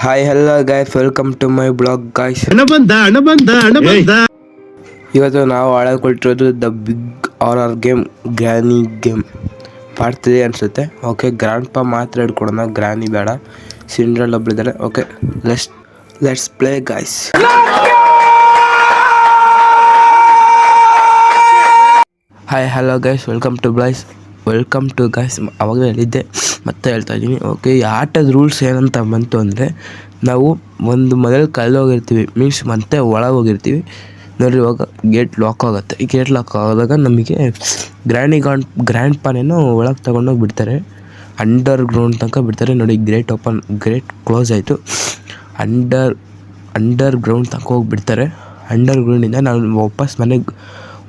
Hi, hello guys, welcome to my blog guys. ಇವತ್ತು ನಾವು ಆಡಕೊಳ್ತಿರೋದು the big horror game granny game part 3 ಅನ್ಸುತ್ತೆ. Okay, grandpa ಮಾತ್ರ ಹಿಡ್ಕೊಳೋಣ, ಗ್ರಾನಿ ಬೇಡ. ಸಿಂಡ್ರೆಲ್ಲ ಒಬ್ಬಳಿದ್ದಾರೆ. Okay, let's play guys. Hi hello guys, welcome to guys. ಅವಾಗಲೇ ಹೇಳಿದ್ದೆ, ಮತ್ತೆ ಹೇಳ್ತಾ ಇದ್ದೀನಿ. ಓಕೆ, ಈ ಆಟದ ರೂಲ್ಸ್ ಏನಂತ ಬಂತು ಅಂದರೆ, ನಾವು ಒಂದು ಮೊದಲು ಹೋಗಿರ್ತೀವಿ, ಮೀನ್ಸ್ ಮತ್ತೆ ಒಳಗೆ ಹೋಗಿರ್ತೀವಿ ನೋಡ್ರಿ. ಇವಾಗ ಗೇಟ್ ಲಾಕ್ ಆಗುತ್ತೆ. ಈ ಗೇಟ್ ಲಾಕ್ ಆದಾಗ ನಮಗೆ ಗ್ರ್ಯಾಂಡ್ ಪಾನೇನೋ ಒಳಗೆ ತೊಗೊಂಡೋಗಿ ಬಿಡ್ತಾರೆ. ಅಂಡರ್ ಗ್ರೌಂಡ್ ತನಕ ಬಿಡ್ತಾರೆ ನೋಡಿ. ಗೇಟ್ ಕ್ಲೋಸ್ ಆಯಿತು. ಅಂಡರ್ ಗ್ರೌಂಡ್ ತನಕ ಹೋಗಿ ಬಿಡ್ತಾರೆ. ಅಂಡರ್ ಗ್ರೌಂಡಿಂದ ನಾವು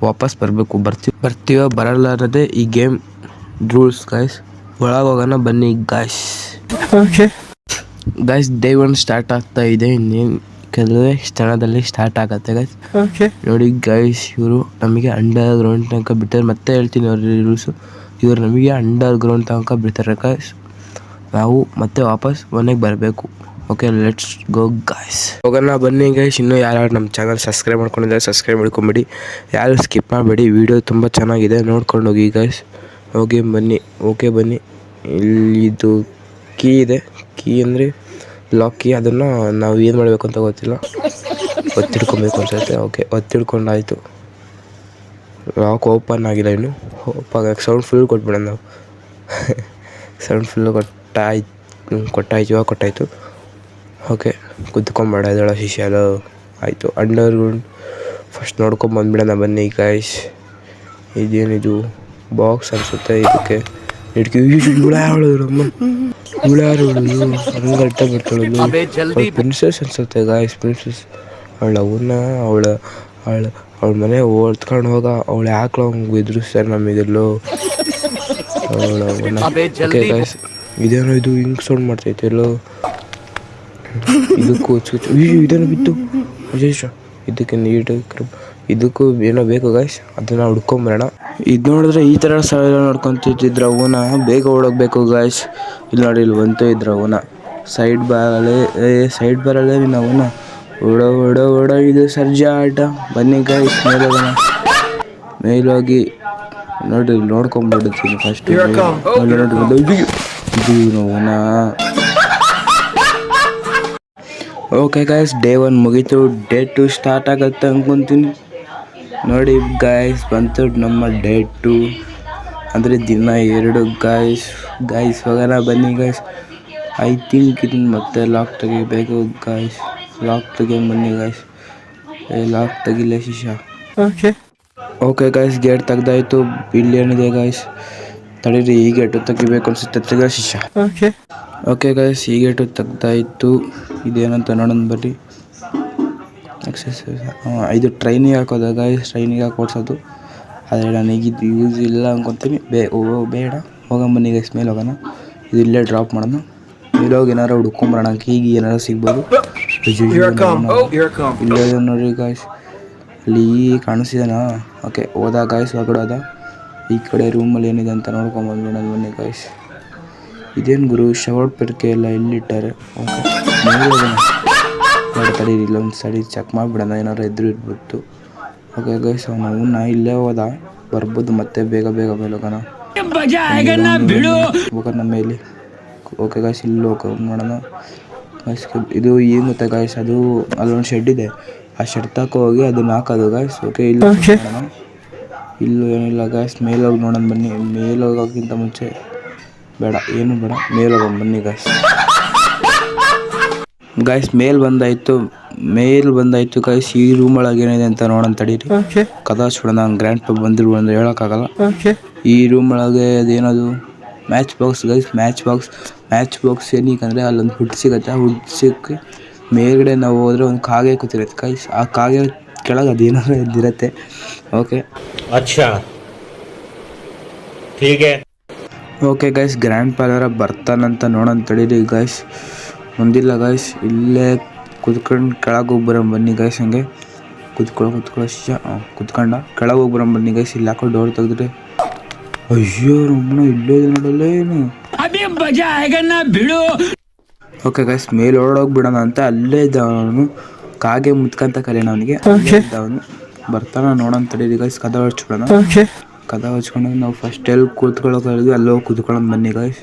ವಾಪಸ್ ಬರ್ತೀವೋ ಬರಲಾರದೆ ಈ ಗೇಮ್ ರೂಲ್ಸ್ ಗಾಯ್ಸ್. ಒಳಗೆ ಹೋಗೋಣ ಬನ್ನಿ guys. Okay guys, day 1 start ಆಗ್ತಾ ಇದೆ. ಇನ್ನೇನು ಕೆಲವೇ ಕ್ಷಣದಲ್ಲಿ ಸ್ಟಾರ್ಟ್ ಆಗುತ್ತೆ ಗಾಯ್ಸ್. ಓಕೆ ನೋಡಿ ಗಾಯ್ಸ್, ಇವರು ನಮಗೆ ಅಂಡರ್ ಗ್ರೌಂಡ್ ತನಕ ಬಿಡ್ತಾರೆ. ಮತ್ತೆ ಹೇಳ್ತೀನಿ ಅವ್ರ ರೂಲ್ಸು. ಇವರು ನಮಗೆ ಅಂಡರ್ ಗ್ರೌಂಡ್ ತನಕ ಬಿಡ್ತಾರೆ ಗಾಯ್ಸ್. ನಾವು ಮತ್ತೆ ವಾಪಸ್ ಮನೆಗೆ ಬರಬೇಕು. Okay, let's go guys. ಹೋಗೋಣ ಬನ್ನಿ ಗೈಸ್. ಇನ್ನೂ ಯಾರು ನಮ್ಮ ಚಾನಲ್ ಸಬ್ಸ್ಕ್ರೈಬ್ ಮಾಡ್ಕೊಂಡಿದ್ದಾರೆ ಸಬ್ಸ್ಕ್ರೈಬ್ ಮಾಡ್ಕೊಂಬಿಡಿ. ಯಾರು ಸ್ಕಿಪ್ ಮಾಡಬೇಡಿ, ವಿಡಿಯೋ ತುಂಬ ಚೆನ್ನಾಗಿದೆ, ನೋಡ್ಕೊಂಡು ಹೋಗಿ ಗೈಸ್. ಓಕೆ ಬನ್ನಿ. ಇಲ್ಲಿ ಇದು ಕೀ ಇದೆ. ಕೀ ಅಂದರೆ ಲಾಕ್ ಕೀ. ಅದನ್ನು ನಾವು ಏನು ಮಾಡಬೇಕು ಅಂತ ಗೊತ್ತಿಲ್ಲ, ಒತ್ತಿಡ್ಕೊಬೇಕು ಅನ್ಸುತ್ತೆ. ಓಕೆ, ಒತ್ತಿಡ್ಕೊಂಡಾಯಿತು. ಲಾಕ್ ಓಪನ್ ಆಗಿಲ್ಲ ಇನ್ನು. ಸೌಂಡ್ ಫುಲ್ ಕೊಟ್ಬಿಡೋಣ ನಾವು. ಸೌಂಡ್ ಫುಲ್ಲು ಕೊಟ್ಟಾಯಿತು. ಓಕೆ, ಕುತ್ಕೊಂಬೇಡ, ಇದೊಳ ಶಿಷ್ಯ ಅಲ್ಲ. ಆಯಿತು, ಅಂಡರ್ ಗ್ರೌಂಡ್ ಫಸ್ಟ್ ನೋಡ್ಕೊಂಬಂದ್ಬಿಡೋಣ ಬನ್ನಿ ಗಾಯ್ಸ್. ಇದೇನಿದು ಬಾಕ್ಸ್ ಅನಿಸುತ್ತೆ. ಇದಕ್ಕೆ ಪ್ರಿನ್ಸೆಸ್ ಅನ್ಸುತ್ತೆ ಗಾಯ್ಸ್. ಪ್ರಿನ್ಸೆಸ್ ಅವಳ ಮನೆ ಓದ್ಕೊಂಡು ಹೋಗ. ಅವಳು ಯಾಕೆ ಹಂಗೆ ಇದ್ರು ಸರ್ ನಮಗೆಲ್ಲೋ ಓಕೆ ಗಾಯ್ಸ್. ಇದೇನೋ ಇದು ಹಿಂಗೆ ಸೌಂಡ್ ಮಾಡ್ತೈತೆ ಎಲ್ಲೋ. ಇದಕ್ಕೂ ಇದೇನೋ ಬಿತ್ತು ವಿಶೇಷ. ಇದಕ್ಕೂ ಏನೋ ಬೇಕು ಗಾಯ್ಸ್. ಅದನ್ನು ಹುಡ್ಕೊಂಬರೋಣ. ಇದು ನೋಡಿದ್ರೆ ಈ ಥರ ಸ್ಥಳ ನೋಡ್ಕೊತಿದ್ರ ಅವನ ಬೇಗ ಓಡೋಗ್ಬೇಕು ಗಾಯ್ಸ್. ಇಲ್ಲಿ ನೋಡಿ, ಇಲ್ಲಿ ಬಂತು ಇದ್ರ ಅವನ ಸೈಡ್ ಬರಲೇ ಅವನ ಓಡೋ ಇದು ಸರ್ಜಾ ಆಟ. ಬನ್ನಿ ಗಾಯ್ಸ್, ಮೇಲೋಗಿ ನೋಡಿ, ನೋಡ್ಕೊಂಡ್ಬಿಡ್ತೀನಿ ಫಸ್ಟ್. ಅವನ ಓಕೆ ಗಾಯ್ಸ್, ಡೇ 1 ಮುಗೀತು. ಡೇ 2 ಸ್ಟಾರ್ಟ್ ಆಗುತ್ತೆ ಅನ್ಕೊತೀನಿ. ನೋಡಿ ಗಾಯ್ಸ್, ಬಂತು ನಮ್ಮ ಡೇ 2 ಅಂದರೆ ದಿನ 2 ಗಾಯ್ಸ್. ಹೋಗೋಣ ಬನ್ನಿ ಗಾಯ್ಸ್. ಐ ಥಿಂಕ್ ಇದನ್ನು ಮತ್ತೆ ಲಾಕ್ ತೆಗಿಬೇಕು ಗಾಯ್ಸ್. ಲಾಕ್ ಬನ್ನಿ ಗಾಯ್ಸ್. ಲಾಕ್ ತೆಗಿಲ್ಲ ಶಿಷ್ಯ. ಓಕೆ ಗಾಯ್ಸ್, ಗೇಟ್ ತೆಗ್ದಾಯ್ತು. ಇಲ್ಲಿ ಏನಿದೆ ಗಾಯ್ಸ್, ತಡೀರಿ, ಈ ಗೇಟು ತೆಗಿಬೇಕು ಅನ್ಸುತ್ತೆ. ತೆಗ ಶಿಷ್ಯ. ಓಕೆ ಗಾಯ್ಸ್, ಈ ಗೇಟು ತೆಗ್ದಾಯ್ತು. ಇದೇನಂತ ನೋಡೋಣ ಬರ್ರಿ. ಎಕ್ಸಸೈಸ್. ಇದು ಟ್ರೈನಿಗೆ ಹಾಕೋದು ಗಾಯ್ಸ್. ಟ್ರೈನಿಗೆ ಹಾಕಿ ಓಡಿಸೋದು. ಆದರೆ ನನಗಿದು ಯೂಸ್ ಇಲ್ಲ ಅನ್ಕೊತೀನಿ. ಬೇಡ, ಹೋಗಂಬನ್ನಿ ಗಾಯ್ಸ್. ಮೇಲೆ ಹೋಗೋಣ. ಇದು ಇಲ್ಲೇ ಡ್ರಾಪ್ ಮಾಡೋಣ. ಮೇಲೆ ಹೋಗಿ ಏನಾರು ಹುಡ್ಕೊಂಬರೋಣ. ಕೀಗಿ ಏನಾರು ಸಿಗ್ಬೋದು. ಇಲ್ಲೇ ನೋಡ್ರಿ ಗಾಯ್ಸ್, ಅಲ್ಲಿ ಕಾಣಿಸ್ತಿದೇನಾ? ಓಕೆ, ಹೋದ ಗಾಯ್ಸ್. ಹೊರಗಡೆ ಹೋದ. ಈ ಕಡೆ ರೂಮಲ್ಲಿ ಏನಿದೆ ಅಂತ ನೋಡ್ಕೊಂಬಂದ್ಬಿಡೋಣ ಬನ್ನಿ ಗಾಯ್ಸ್. ಇದೇನು ಗುರು, ಶವರ್ ಪೆರ್ಕೆ ಎಲ್ಲ ಇಲ್ಲಿಟ್ಟಾರೆ. ಓಕೆ, ತಡೀರಿ, ಇಲ್ಲೊಂದು ಸಡಿ ಚೆಕ್ ಮಾಡಿಬಿಡೋಣ, ಏನಾರು ಎದುರು ಇರ್ಬೋದು. ಓಕೆ ಗೈಸ್, ಅವನ ಇಲ್ಲೇ ಹೋದ, ಬರ್ಬೋದು. ಮತ್ತೆ ಬೇಗ ಮೇಲೆ ಹೋಗೋಣ ಮೇಲೆ. ಓಕೆ ಗಾಯ್ಸ್, ಇಲ್ಲಿ ಹೋಗಿ ನೋಡೋಣ ಗಾಯ್ಸ್. ಇದು ಏನು ಗೊತ್ತಾ ಗಾಯ್ಸ್, ಅದು ಅಲ್ಲೊಂದು ಶೆಡ್ ಇದೆ. ಆ ಶೆಡ್ ತಕ ಹೋಗಿ ಅದನ್ನ ಹಾಕೋದು ಗಾಯ್ಸ್. ಓಕೆ, ಇಲ್ಲೂ ಏನಿಲ್ಲ ಗಾಯ್ಸ್. ಮೇಲೋಗಿ ನೋಡೋಣ ಬನ್ನಿ. ಮೇಲೋಗೋಕ್ಕಿಂತ ಮುಂಚೆ ಬೇಡ, ಏನು ಬೇಡ, ಮೇಲೋಗೋಣ ಬನ್ನಿ ಗಾಯ್ಸ್. ಮೇಲ್ ಬಂದಾಯ್ತು ಗಾಯ್ಸ್. ಈ ರೂಮ್ ಒಳಗೆ ಏನಿದೆ ಅಂತ ನೋಡೋಣ ತಡೀರಿ. ಕದಾಚ್ಬಿಡೋಣ. ಗ್ರ್ಯಾಂಡ್ ಪಾ ಬಂದಿರು ಅಂತ ಹೇಳೋಕ್ಕಾಗಲ್ಲ. ಈ ರೂಮ್ ಒಳಗೆ ಅದೇನದು match box guys. Match box ಏನಕ್ಕಂದರೆ ಅಲ್ಲೊಂದು ಹುಡ್ ಸಿಗುತ್ತೆ. ಆ ಹುಡ್ ಸಿಕ್ಕಿ ಮೇಲ್ಗಡೆ ನಾವು ಹೋದರೆ ಒಂದು ಕಾಗೆ ಕೂತಿರುತ್ತೆ ಗೈಸ್. ಆ ಕಾಗೆ ಕೆಳಗೆ ಅದೇನಾದ್ರು ಇದ್ದಿರುತ್ತೆ. ಓಕೆ, ಅಚ್ಚಾ ಹೀಗೆ. ಓಕೆ ಗೈಸ್, ಗ್ರ್ಯಾಂಡ್ ಪಾ ಬರ್ತಾನಂತ ನೋಡೋಣ ತಡೀರಿ ಗೈಸ್. ಮುಂದಿಲ್ಲ ಗೈಸ್, ಇಲ್ಲೇ ಕುತ್ಕೊಂಡು ಕೆಳಗೆ ಹೋಗಿ ಬರೋಣ ಬನ್ನಿ ಗೈಸ್. ಹಂಗೆ ಕುತ್ಕೊಳ್ಳೋ ಶಿಷ್ಯ. ಕುತ್ಕೊಂಡ ಕೆಳಗೆ ಹೋಗಿ ಬರೋಣ ಬನ್ನಿ ಗೈಸ್. ಇಲ್ಲಿ ಹಾಕೋ ಡೋರ್ ತೆಗೆದ್ರೆ ಅಯ್ಯೋ ರಮ್ಮಣ ಇಲ್ಲೇ ನೋಡಲ್ಲ ಏನು. ಓಕೆ ಗೈಸ್ ಮೇಲೆ ಓಡೋಗ್ಬಿಡೋಣ ಅಂತ ಅಲ್ಲೇ ಇದ್ದ ಅವನು. ಕಾಗೆ ಮುತ್ಕಂತ ಕಲಿಯೋಣ ಅವನಿಗೆ. ಅವನು ಬರ್ತಾನ ನೋಡೋಣ ತಡೀರಿ ಗೈಸ್. ಕದ ಹಚ್ಬಿಡೋಣ. ಕದ ಹಚ್ಕೊಂಡು ನಾವು ಫಸ್ಟ್ ಎಲ್ಲಿ ಕೂತ್ಕೊಳ್ಳೋಕೆ ಹೇಳಿದ್ವಿ ಅಲ್ಲೋ ಕೂತ್ಕೊಳ್ಳೋಣ ಬನ್ನಿ ಗೈಸ್.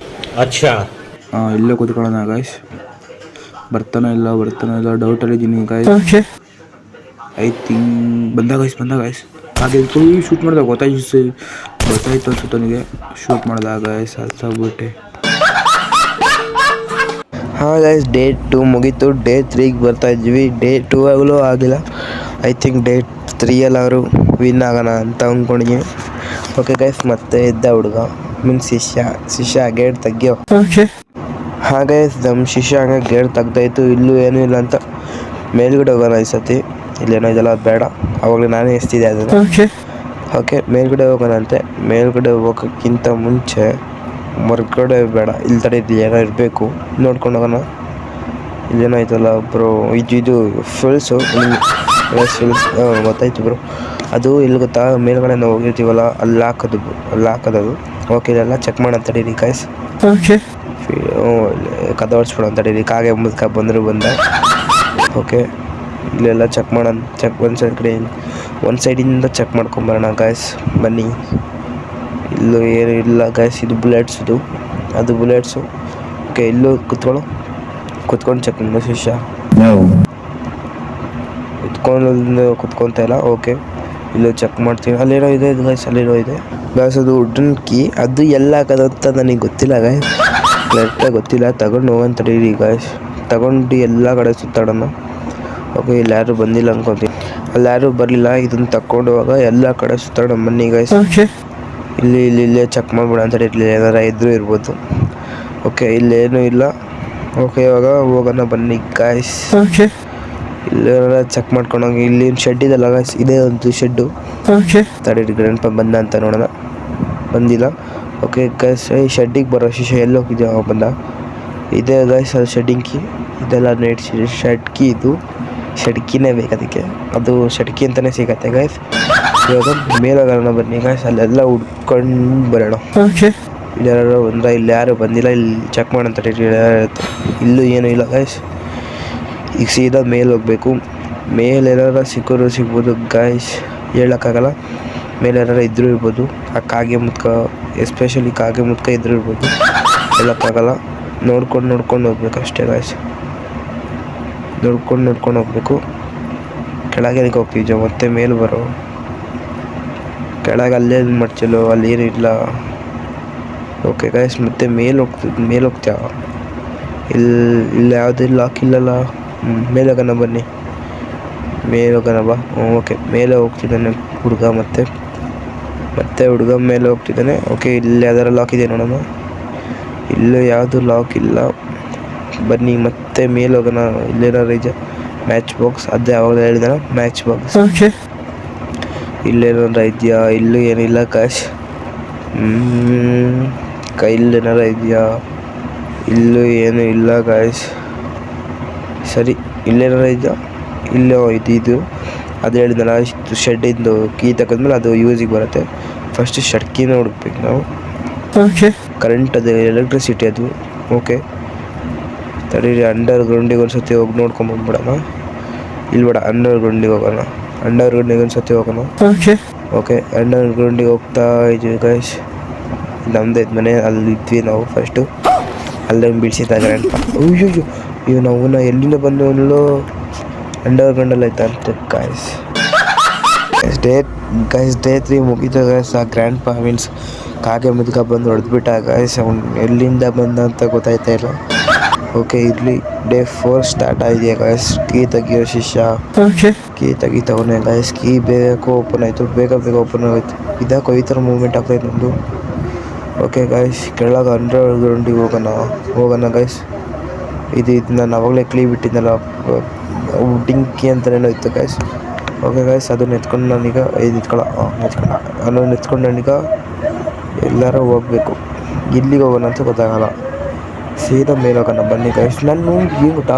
ಇಲ್ಲೇ ಕೂತ್ಕೊಳ್ಳೋಣ ಗೈಸ್. ಬರ್ತಾನೋ ಇಲ್ಲ ಡೌಟಲ್ಲಿ ಇದ್ದೀನಿ ಗೈಸ್. ಐ ಥಿಂಕ್ ಬಂದ ಗೈಸ್. ಹಾಗೆ ಫುಲ್ ಶೂಟ್ ಮಾಡಿದಾಗ ಗೊತ್ತಾಯ್ತು ಅನ್ಸುತ್ತೆ ನನಗೆ. ಶೂಟ್ ಮಾಡಿದಾಗ ಗೈಸ್ ಅರ್ಸಾಗ್ಬಿಟ್ಟೆ. ಹಾಂ ಗೈಸ್, ಡೇ 2 ಮುಗೀತು. ಡೇ 3ಗೆ ಬರ್ತಾ ಇದ್ವಿ. ಡೇ 2 ಆಗಲೂ ಆಗಿಲ್ಲ. ಐ ಥಿಂಕ್ ಡೇ 3 ಅವರು ವಿನ್ ಆಗೋಣ ಅಂತ ಅಂದ್ಕೊಂಡಿದ್ದೀನಿ. ಓಕೆ ಗೈಸ್, ಮತ್ತೆ ಇದ್ದ ಹುಡುಗ ಮೀನ್ಸ್ ಶಿಷ್ಯ ಗೇಟ್ ತೆಗಿಯೋ. ಹಾಗೆ ನಮ್ಮ ಶಿಷ್ಯ ಹಂಗೆ ಗೇಟ್ ತೆಗ್ದಾಯ್ತು. ಇಲ್ಲೂ ಏನೂ ಇಲ್ಲ ಅಂತ ಮೇಲ್ಗಡೆ ಹೋಗೋಣ ಈ ಸತಿ. ಇಲ್ಲೇನೋ ಇದೆಲ್ಲ ಬೇಡ, ಅವಾಗಲೇ ನಾನೇ ಎಸ್ತಿದ್ದೆ ಅದನ್ನು. ಓಕೆ, ಮೇಲ್ಗಡೆ ಹೋಗೋಣಂತೆ. ಮೇಲ್ಗಡೆ ಹೋಗೋಕ್ಕಿಂತ ಮುಂಚೆ ಹೊರ್ಗಡೆ ಬೇಡ, ಇಲ್ಲಿ ತಡೀಲಿ, ಏನೋ ಇರಬೇಕು ನೋಡ್ಕೊಂಡು ಹೋಗೋಣ. ಇಲ್ಲೇನೋ ಐತಲ್ಲ ಬ್ರೋ, ಇದು ಫಿಲ್ಸು ಗೊತ್ತಾಯ್ತು ಬ್ರೋ. ಅದು ಇಲ್ಲಿ ಗೊತ್ತಾ, ಮೇಲ್ಗಡೆ ನಾವು ಹೋಗಿರ್ತೀವಲ್ಲ ಅಲ್ಲಿ ಹಾಕೋದು. ಓಕೆ, ಇದೆಲ್ಲ ಚೆಕ್ ಮಾಡೋಣ ತಡೀರಿ ಗೈಸ್. ಕದ ಹೊಡ್ಸ್ಬಿಡೋಣ ತಡೀರಿ. ಕಾಗೆ ಮುದ್ಕ ಬಂದ. ಓಕೆ, ಇಲ್ಲೆಲ್ಲ ಚೆಕ್ ಮಾಡೋಣ. ಒಂದು ಸೈಡಿಂದ ಚೆಕ್ ಮಾಡ್ಕೊಂಬರೋಣ ಗೈಸ್, ಬನ್ನಿ. ಇಲ್ಲೂ ಏನು ಇಲ್ಲ ಗೈಸ್. ಇದು ಬುಲೆಟ್ಸು. ಓಕೆ, ಇಲ್ಲೂ ಕುತ್ಕೊಂಡು ಚೆಕ್ ಮಾಡೋ ಶಿಷ್ಯ. ಕುತ್ಕೊತಾ ಇಲ್ಲ. ಓಕೆ, ಇಲ್ಲೂ ಚೆಕ್ ಮಾಡ್ತೀವಿ. ಅಲ್ಲೇನೋ ಇದೆ ಗೈಸ್, ಗೈಸ್ ಅದು ವುಡನ್ ಕೀ. ಅದು ಎಲ್ಲ ಹಾಕೋದಂತ ನನಗೆ ಗೊತ್ತಿಲ್ಲ ಗೈಸ್, ಕರೆಕ್ಟಾಗಿ ಗೊತ್ತಿಲ್ಲ. ತಗೊಂಡು ಹೋಗೋಣ ತಡೀರಿ ಗೈಸ್. ತಗೊಂಡು ಎಲ್ಲ ಕಡೆ ಸುತ್ತಾಡೋಣ. ಓಕೆ, ಇಲ್ಲಿ ಯಾರು ಬಂದಿಲ್ಲ ಅನ್ಕೊತೀನಿ. ಅಲ್ಲಿ ಯಾರು ಬರಲಿಲ್ಲ. ಇದನ್ನು ತಗೊಂಡು ಹೋಗ ಎಲ್ಲ ಕಡೆ ಸುತ್ತಾಡೋಣ ಬನ್ನಿ ಗೈಸ್. ಇಲ್ಲೇ ಚೆಕ್ ಮಾಡ್ಬಿಡ ಅಂತ ಹೇಳಿ ಏನಾರ ಇದ್ರೂ ಇರ್ಬೋದು. ಓಕೆ, ಇಲ್ಲೇನೂ ಇಲ್ಲ. ಓಕೆ, ಇವಾಗ ಹೋಗೋಣ ಬನ್ನಿ ಗಾಯ್ಸ್. ಇಲ್ಲೆಲ್ಲ ಚೆಕ್ ಮಾಡ್ಕೊಂಡೋಗಿ. ಇಲ್ಲಿ ಶೆಡ್ ಇದೆಲ್ಲ ಗಾಯ್ಸ್, ಇದೇ ಒಂದು ಶೆಡ್ಡು. ತಡೀರಿ, ಗಣಪ ಬಂದ ಅಂತ ನೋಡೋಣ. ಬಂದಿಲ್ಲ. ಓಕೆ ಗಾಯ್ಸ್, ಈ ಶೆಡ್ಡಿಗೆ ಬರೋ ಶಿಷ್ಯ ಎಲ್ಲಿ ಹೋಗಿದ್ಯೋ ಬಂದ. ಇದೇ ಗಾಯ್ಸ್ ಅದು ಶೆಡ್ಡಿಂಗ್ ಕೀ. ಇದೆಲ್ಲ ನೆಟ್ ಶೆಡ್ ಕೀ. ಇದು ಶೆಡ್ ಕೀನೇ ಬೇಕು ಅದಕ್ಕೆ. ಅದು ಶೆಡ್ ಕೀ ಅಂತಲೇ ಸಿಗತ್ತೆ ಗಾಯ್ಸ್. ಇವಾಗ ಮೇಲೋಗೋಣ ಬನ್ನಿ ಗಾಯ್ಸ್. ಅಲ್ಲೆಲ್ಲ ಹುಡ್ಕೊಂಡು ಬರೋಣ. ಇಲ್ಲಾರು ಇಲ್ಲಿ ಯಾರು ಬಂದಿಲ್ಲ. ಇಲ್ಲಿ ಚೆಕ್ ಮಾಡೋಂತ ಇಲ್ಲೂ ಏನೂ ಇಲ್ಲ ಗಾಯ್ಸ್. ಈಗ ಸೀದಾ ಮೇಲೆ ಹೋಗ್ಬೇಕು. ಮೇಲೆ ಏನಾರ ಸಿಗ್ಬೋದು ಗಾಯ್ಸ್, ಹೇಳೋಕ್ಕಾಗಲ್ಲ. ಮೇಲೆ ಏನಾರ ಇದ್ರೂ ಇರ್ಬೋದು. ಆ ಕಾಗೆ ಮುತ್ಕ, ಎಸ್ಪೆಷಲಿ ಕಾಗೆ ಮುತ್ಕ ಇದ್ರೂ ಇರ್ಬೋದು, ಹೇಳೋಕ್ಕಾಗಲ್ಲ. ನೋಡ್ಕೊಂಡು ಹೋಗ್ಬೇಕು ಅಷ್ಟೇ ಗಾಯ್ಸ್. ನೋಡ್ಕೊಂಡು ಹೋಗ್ಬೇಕು. ಕೆಳಗೆ ಹೋಗ್ತೀವಿ ಮತ್ತೆ ಮೇಲೆ ಬರೋ. ಕೆಳಗೆ ಅಲ್ಲೇ ಮಡ್ಚಲು, ಅಲ್ಲಿ ಏನೂ ಇಲ್ಲ. ಓಕೆ ಗಾಯ್ಸ್, ಮತ್ತೆ ಮೇಲೆ ಹೋಗ್ತೀಯ. ಇಲ್ಲಿ ಯಾವುದೂ ಲಾಕ್ ಇಲ್ಲಲ್ಲ. ಮೇಲೆ ಹೋಗೋಣ ಬನ್ನಿ. ಬಾ. ಓಕೆ, ಮೇಲೆ ಹೋಗ್ತಿದ್ದಾನೆ ಹುಡುಗ. ಮತ್ತೆ ಹುಡುಗ ಮೇಲೆ ಹೋಗ್ತಿದ್ದಾನೆ. ಓಕೆ, ಇಲ್ಲಿ ಯಾವ್ದಾರ ಲಾಕ್ ಇದೆ ನೋಡೋಣ. ಇಲ್ಲೂ ಯಾವುದು ಲಾಕ್ ಇಲ್ಲ. ಬನ್ನಿ ಮತ್ತೆ ಮೇಲೆ ಹೋಗೋಣ. ಇಲ್ಲೇನಾದ್ರು ಇದೆ ಮ್ಯಾಚ್ ಬಾಕ್ಸ್. ಅದೇ ಯಾವಾಗ ಹೇಳಿದಾನ ಮ್ಯಾಚ್ ಬಾಕ್ಸ್. ಇಲ್ಲೇನಾರ ಇದೆಯಾ? ಇಲ್ಲೂ ಏನಿಲ್ಲ ಕಾಶ್. ಕೈಲೇನಾರ ಇದೆಯಾ? ಇಲ್ಲೂ ಏನೂ ಇಲ್ಲ ಗಾಯ್ಸ್. ಸರಿ, ಇಲ್ಲೇನಾರ ಇದೆಯಾ? ಇಲ್ಲೋ ಇದು ಅದು ಹೇಳಿದ್ನಲ್ಲ, ಇಷ್ಟು ಶೆಡ್ಡಿಂದು ಕೀ ತಗೊಂಡ್ಮೇಲೆ ಅದು ಯೂಸಿಗೆ ಬರುತ್ತೆ. ಫಸ್ಟ್ ಶೆಡ್ ಕೀನ ಹುಡುಕ್ಬೇಕು ನಾವು. ಕರೆಂಟ್ ಅದು ಎಲೆಕ್ಟ್ರಿಸಿಟಿ ಅದು. ಓಕೆ, ತಡೀರಿ, ಅಂಡರ್ ಗ್ರೌಂಡಿಗೆ ಒಂದು ಸತಿ ಹೋಗಿ ನೋಡ್ಕೊಂಬಂದ್ಬಿಡೋಣ. ಇಲ್ಲಿ ಬೇಡ, ಅಂಡರ್ ಗ್ರೌಂಡಿಗೆ ಹೋಗೋಣ. ಒಂದು ಸತಿ ಹೋಗೋಣ. ಓಕೆ, ಅಂಡರ್ ಗ್ರೌಂಡಿಗೆ ಹೋಗ್ತಾ ಇದ್ದೀವಿ ಗಾಯ್ಸ್. ನಮ್ಮದೇ ಮನೆ, ಅಲ್ಲಿ ಇದ್ವಿ ನಾವು ಫಸ್ಟು. ಅಲ್ಲೇ ಬಿಡಿಸಿದ್ದ ಗ್ರ್ಯಾಂಡ್ ಪಾ. ಅಯ್ಯೋ ನಾವು ಎಲ್ಲಿಂದ ಬಂದವನಲ್ಲೋ ಅಂಡರ್ ಗ್ರೌಂಡಲ್ಲಿ ಆಯ್ತಾ ಅಂತ ಗಾಯ್ಸ್. ಡೇ 3 ಮುಗಿದ ಗಾಯ್ಸ್. ಆ ಗ್ರ್ಯಾಂಡ್ ಪಾ ಮೀನ್ಸ್ ಕಾಗೆ ಮುದ್ಕ ಬಂದು ಹೊಡೆದ್ಬಿಟ್ಟ ಗಾಯ್ಸ್. ಅವ್ನು ಎಲ್ಲಿಂದ ಬಂದ ಅಂತ ಗೊತ್ತಾಯ್ತಾ ಇಲ್ಲ. ಓಕೆ, ಇಲ್ಲಿ ಡೇ 4 ಸ್ಟಾರ್ಟ್ ಆಗಿದೆಯಾ ಗಾಯ್ಸ್. ಕೀ ತೆಗಿಯೋ ಶಿಷ್ಯ. ಕೀ ತೆಗಿತವನೇ ಗಾಯ್ಸ್. ಕೀ ಬೇಗ ಓಪನ್ ಆಯಿತು. ಬೇಗ ಓಪನ್ ಆಯಿತು. ಇದಕ್ಕೆ ಈ ಥರ ಮೂವ್ಮೆಂಟ್ ಆಗ್ತಾಯಿತ್ತು ನಮ್ಮದು. ಓಕೆ ಗಾಯ್ಸ್, ಕೆಳಗೆ ಅಂಡರ್ ಗ್ರೌಂಡಿಗೆ ಹೋಗೋಣ ಗಾಯ್ಸ್. ಇದು ನಾನು ಅವಾಗಲೇ ಬಿಟ್ಟಿದ್ದೆನಲ್ಲ, ಡಿಂಕಿ ಅಂತಲೇ ಇತ್ತು ಗಾಯ್ಸ್. ಓಕೆ ಗಾಯ್ಸ್, ಅದನ್ನು ಎತ್ಕೊಂಡು ನಾನೀಗ ನಾನೀಗ ಎಲ್ಲರೂ ಹೋಗಬೇಕು. ಇಲ್ಲಿಗೆ ಹೋಗೋಣ ಅಂತ ಗೊತ್ತಾಗಲ್ಲ. ಸೀದಾ ಮೇಲೆ ಹೋಗೋಣ ಬನ್ನಿ ಗಾಯ್ಸ್. ನಾನು ಏನು ಗೊತ್ತಾ,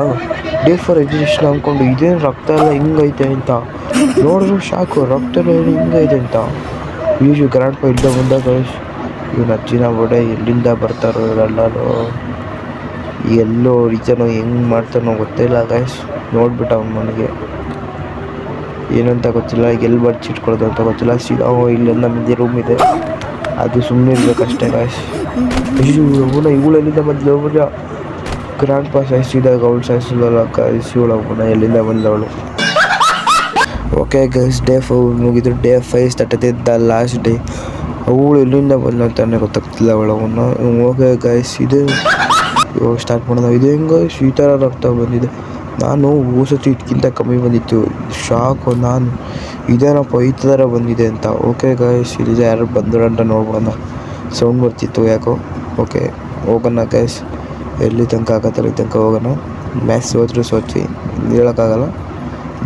ಡೇ 4 ಎಕ್ಸಿಬಿಷನ್ ಅಂದ್ಕೊಂಡು ಇದೇನು ರಕ್ತ ಎಲ್ಲ ಹಿಂಗೈತೆ ಅಂತ ನೋಡಿದ್ರು ಶಾಕು. ರಕ್ತ ಎಲ್ಲ ಹಿಂಗೈತೆ ಅಂತ. ಗ್ರ್ಯಾಂಡ್ ಪಾ ಇದ್ದ ಬಂದ ಗಾಯ್ಸ್. ಇವನು ಅಜ್ಜಿನ ಒಡೆ ಎಲ್ಲಿಂದ ಬರ್ತಾರೋ ಇವರೆಲ್ಲರೂ. ಎಲ್ಲೋ ರೀಚನೋ ಹೆಂಗೆ ಮಾಡ್ತಾನೋ ಗೊತ್ತಿಲ್ಲ ಗೈಸ್. ನೋಡ್ಬಿಟ್ಟು ಅವ್ನು ನನಗೆ ಏನಂತ ಗೊತ್ತಿಲ್ಲ, ಎಲ್ಲಿ ಬರ್ಚಿಟ್ಕೊಳ್ಳೋದು ಅಂತ ಗೊತ್ತಿಲ್ಲ. ಸೀದಾ ಇಲ್ಲೆಲ್ಲ ಮುಂದೆ ರೂಮ್ ಇದೆ, ಅದು ಸುಮ್ಮನೆ ಇರ್ಬೇಕಷ್ಟೇ ಗಾಯ್ಸ್. ಇವಳೆಲ್ಲಿಂದ ಬಂದ್ಲು ಅವಳ ಗ್ರ್ಯಾಂಡ್ ಪಾ ಸಾಯಿಸಿದಾಗ ಅವಳು ಸಾಯಿಸಿಲ್ಲ ಗಾಯ್ಸ್. ಇವಳು ಎಲ್ಲಿಂದ ಬಂದವಳು. ಓಕೆ ಗೈಸ್, ಡೇ 4 ಮುಗಿದು day 5 start the last day. ಅವಳು ಎಲ್ಲಿಂದ ಬಂದ ಅಂತಾನೆ ಗೊತ್ತಾಗ್ತಿಲ್ಲ ಅವಳವನ್ನ. ಓಕೆ ಗೈಸ್, ಇದು ಇವಾಗ ಸ್ಟಾರ್ಟ್ ಮಾಡೋದು. ಇದು ಹೆಂಗೆ ಈ ಥರ ರಕ್ತ ಬಂದಿದೆ. ನಾನು ಸತಿ ಇದಕ್ಕಿಂತ ಕಮ್ಮಿ ಬಂದಿತ್ತು. ಶಾಕು ನಾನು, ಇದೇನಪ್ಪ ಈ ಥರ ಬಂದಿದೆ ಅಂತ. ಓಕೆ ಗೈಸ್, ಇಲ್ಲಿ ಯಾರು ಬಂದರು ಅಂತ ನೋಡ್ಬೋಣ. ಸೌಂಡ್ ಬರ್ತಿತ್ತು ಯಾಕೋ. ಓಕೆ ಹೋಗೋಣ ಗೈಸ್, ಎಲ್ಲಿ ತನಕ ಆಗತ್ತಲ್ಲ ಈ ತನಕ ಹೋಗೋಣ. ಮ್ಯಾಚ್ ಸೋತ್ವಿ ಹೇಳೋಕ್ಕಾಗಲ್ಲ,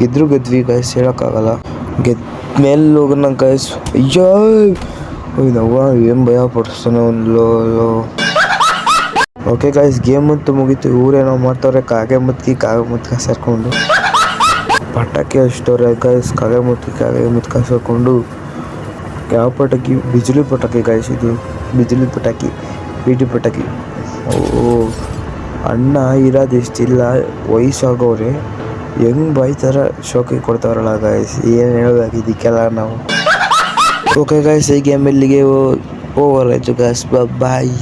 ಗೆದ್ವಿ ಗೈಸ್ ಹೇಳೋಕ್ಕಾಗಲ್ಲ. ಮೇಲೆ ಹೋಗೋಣ ಗೈಸ್. ಅಯ್ಯೋ ನವ್ವ ಏನು ಭಯ ಪಡಿಸ್ತಾನೆ ಒಂದು. ಓಕೆ ಗೈಸ್, ಗೇಮ್ ಅಂತೂ ಮುಗೀತು. ಊರೇನೋ ಮಾಡ್ತವ್ರೆ, ಕಾಗೆ ಮುತ್ಕ ಸೇರ್ಕೊಂಡು ಪಟಾಕಿ ಅಷ್ಟವ್ರೆ ಗೈಸ್. ಕಾಗೆ ಮುತ್ಕ ಸೇರ್ಕೊಂಡು ಯಾವ ಪಟಾಕಿ? ಬಿಜಿಲಿ ಪಟಾಕಿ ಗೈಸ್, ಇದು ಬಿಜಿಲಿ ಪಟಾಕಿ, ಬೀಟಿ ಪಟಾಕಿ. ಅಣ್ಣ ಇರೋದು ಇಷ್ಟಿಲ್ಲ, ವಯಸ್ಸಾಗವ್ರೆ, ಹೆಂಗೆ ಬೈತಾರೆ ಶೋಕಿ ಕೊಡ್ತಾರಲ್ಲ ಗೈಸ್. ಏನು ಹೇಳಬೇಕು ಇದಕ್ಕೆಲ್ಲ ನಾವು. ಓಕೆ ಗೈಸ್, ಈ ಗೇಮ್ ಇಲ್ಲಿಗೆ ಓವರ್ ಆಯಿತು ಗೈಸ್, ಬಾಯ್.